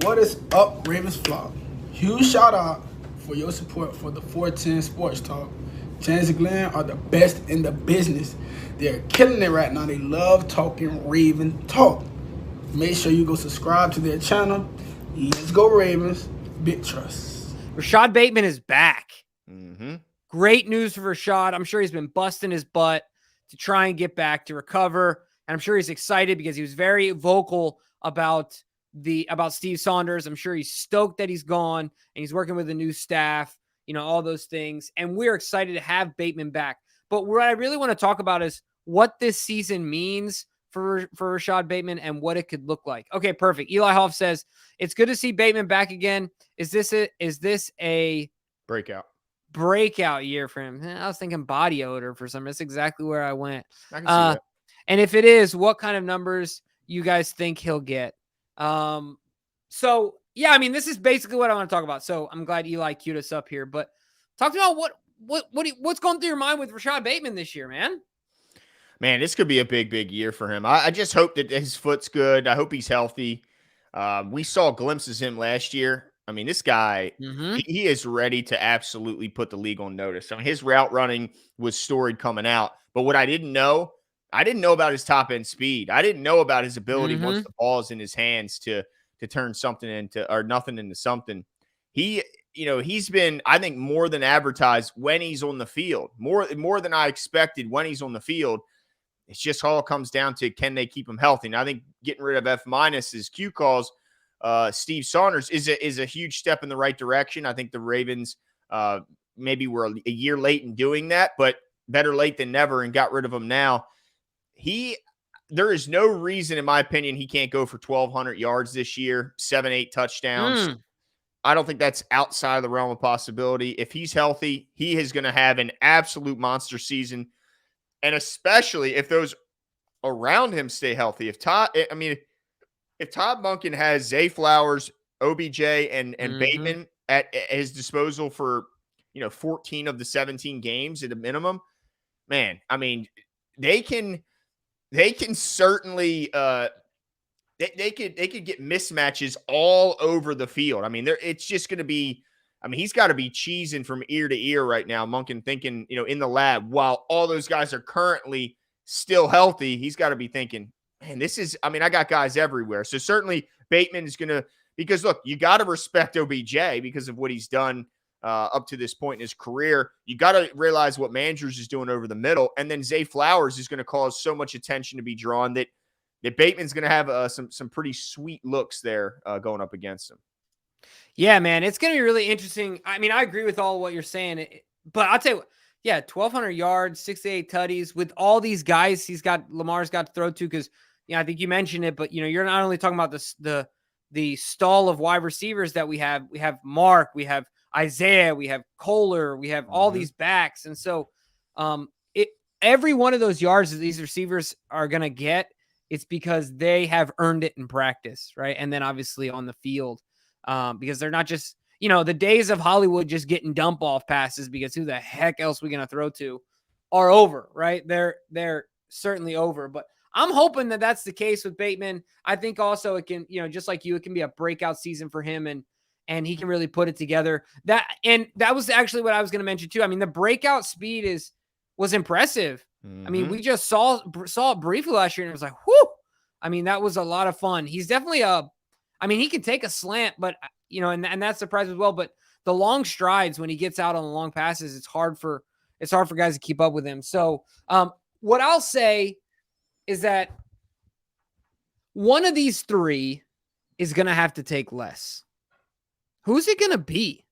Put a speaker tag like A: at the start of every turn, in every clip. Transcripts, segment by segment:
A: What is up, Ravens Flock? Huge shout out for your support for the 410 Sports Talk. Chance and Glenn are the best in the business. They're killing it right now. They love talking Raven talk. Make sure you go subscribe to their channel. Let's go Ravens. Big trust.
B: Rashod Bateman is back.
C: Mm-hmm.
B: Great news for Rashod. I'm sure he's been busting his butt to try and get back to recover. And I'm sure he's excited because he was very vocal about Steve Saunders. I'm sure he's stoked that he's gone and he's working with a new staff, all those things. And we're excited to have Bateman back. But what I really want to talk about is what this season means for Rashod Bateman and what it could look like. Okay, perfect. Eli Hoff says, it's good to see Bateman back again. Is this a breakout year for him? I was thinking body odor for some. That's exactly where I went.
C: I can see that.
B: And if it is, what kind of numbers you guys think he'll get? So yeah, this is basically what I want to talk about. So I'm glad Eli queued us up here, but talk about what's going through your mind with Rashod Bateman this year, man.
C: Man, this could be a big year for him. I just hope that his foot's good. I hope he's healthy. We saw glimpses of him last year. This guy, he is ready to absolutely put the league on notice. His route running was storied coming out. But what I didn't know about his top-end speed. I didn't know about his ability once the ball is in his hands to turn something into or nothing into something. He's been, I think, more than advertised when he's on the field. More than I expected when he's on the field. It's just all comes down to, can they keep him healthy? And I think getting rid of F-minuses, Q calls, Steve Saunders is a huge step in the right direction. I think the Ravens maybe were a year late in doing that, but better late than never, and got rid of him now. There is no reason, in my opinion, he can't go for 1,200 yards this year, 7-8 touchdowns. I don't think that's outside of the realm of possibility. If he's healthy, he is going to have an absolute monster season. And especially if those around him stay healthy. If Todd Monken has Zay Flowers, OBJ, and Bateman at his disposal for 14 of the 17 games at a minimum, man, they can certainly they could get mismatches all over the field. It's just going to be. He's got to be cheesing from ear to ear right now, Monken, thinking, in the lab, while all those guys are currently still healthy, he's got to be thinking, man, this is, I got guys everywhere. So certainly Bateman is going to, because look, you got to respect OBJ because of what he's done up to this point in his career. You got to realize what Mandrews is doing over the middle. And then Zay Flowers is going to cause so much attention to be drawn that Bateman's going to have some pretty sweet looks there going up against him.
B: Yeah, man, it's going to be really interesting. I agree with all what you're saying, but I'll tell you, 1,200 yards, 68 tutties with all these guys Lamar's got to throw to, because, I think you mentioned it, but, you're not only talking about the stall of wide receivers that we have Mark, we have Isaiah, we have Kohler, we have all these backs. And so every one of those yards that these receivers are going to get, it's because they have earned it in practice, right? And then obviously on the field. Because they're not just, the days of Hollywood just getting dump off passes because who the heck else we going to throw to are over, right? They're certainly over, but I'm hoping that that's the case with Bateman. I think also it can, just like you, it can be a breakout season for him and he can really put it together. That was actually what I was going to mention too. the breakout speed was impressive. We just saw it briefly last year and it was like, whoo! That was a lot of fun. He's definitely he can take a slant, but, and that's surprised as well. But the long strides when he gets out on the long passes, it's hard for guys to keep up with him. So what I'll say is that one of these three is going to have to take less. Who's it going to be?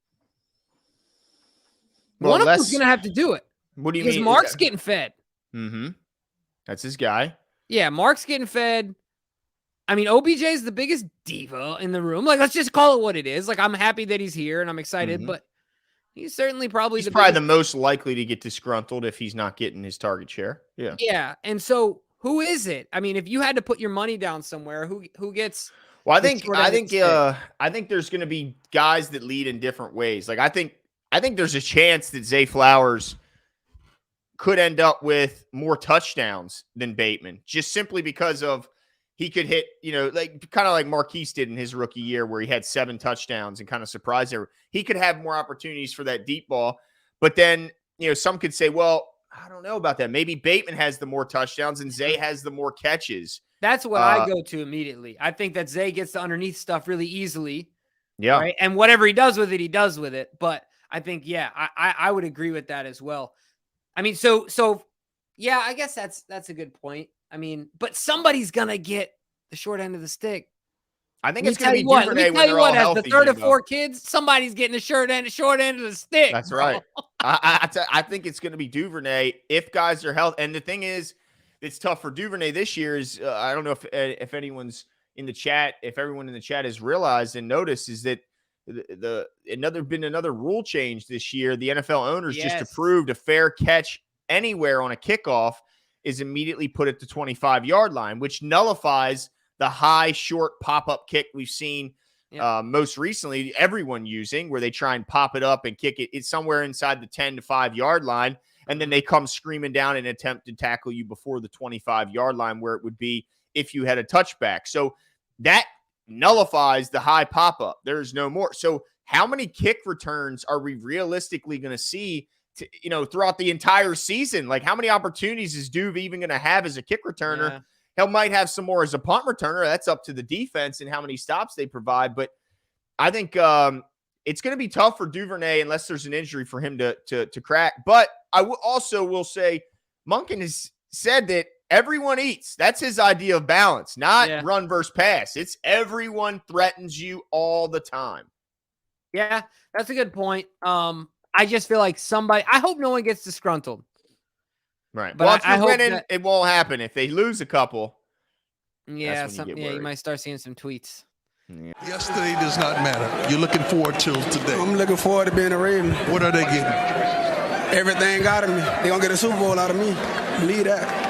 C: Well,
B: one of them's going to have to do it.
C: What do you mean?
B: Because Mark's getting fed.
C: That's his guy.
B: Yeah, Mark's getting fed. OBJ is the biggest diva in the room. Let's just call it what it is. I'm happy that he's here and I'm excited, but he's certainly probably
C: the most likely to get disgruntled if he's not getting his target share. Yeah.
B: Yeah. And so who is it? If you had to put your money down somewhere, who gets?
C: Well, I think there's going to be guys that lead in different ways. I think there's a chance that Zay Flowers could end up with more touchdowns than Bateman, just simply because of he could hit, like kind of like Marquise did in his rookie year where he had 7 touchdowns and kind of surprised everyone. He could have more opportunities for that deep ball. But then, some could say, well, I don't know about that. Maybe Bateman has the more touchdowns and Zay has the more catches.
B: That's what I go to immediately. I think that Zay gets the underneath stuff really easily.
C: Yeah.
B: Right? And whatever he does with it, he does with it. But I think, I would agree with that as well. I mean, so yeah, I guess that's a good point. I mean, but somebody's going to get the short end of the stick.
C: I think it's going to be Duvernay when they're all healthy.
B: As the third of 4 kids, somebody's getting the short end of the stick.
C: That's right. I think it's going to be Duvernay if guys are healthy. And the thing is, it's tough for Duvernay this year is I don't know if anyone's in the chat, if everyone in the chat has realized and noticed is that another rule change this year. The NFL owners just approved a fair catch anywhere on a kickoff is immediately put at the 25-yard line, which nullifies the high short pop-up kick we've seen most recently, everyone using, where they try and pop it up and kick it. It's somewhere inside the 10 to 5-yard line, and then they come screaming down and attempt to tackle you before the 25-yard line, where it would be if you had a touchback. So that nullifies the high pop-up. There's no more. So how many kick returns are we realistically going to see throughout the entire season? Like, how many opportunities is Duve even going to have as a kick returner?
B: Yeah.
C: He might have some more as a punt returner. That's up to the defense and how many stops they provide. But I think it's going to be tough for Duvernay unless there's an injury for him to crack. But I will say Monken has said that everyone eats. That's his idea of balance, not run versus pass. It's everyone threatens you all the time.
B: Yeah, that's a good point. I just feel like I hope no one gets disgruntled.
C: Right.
B: But
C: well, if
B: I
C: you're winning, it won't happen. If they lose a couple,
B: you might start seeing some tweets.
D: Yeah. Yesterday does not matter. You're looking forward to today.
A: I'm looking forward to being a Raven.
D: What are they getting?
A: Everything out of me. They're going to get a Super Bowl out of me. Believe that.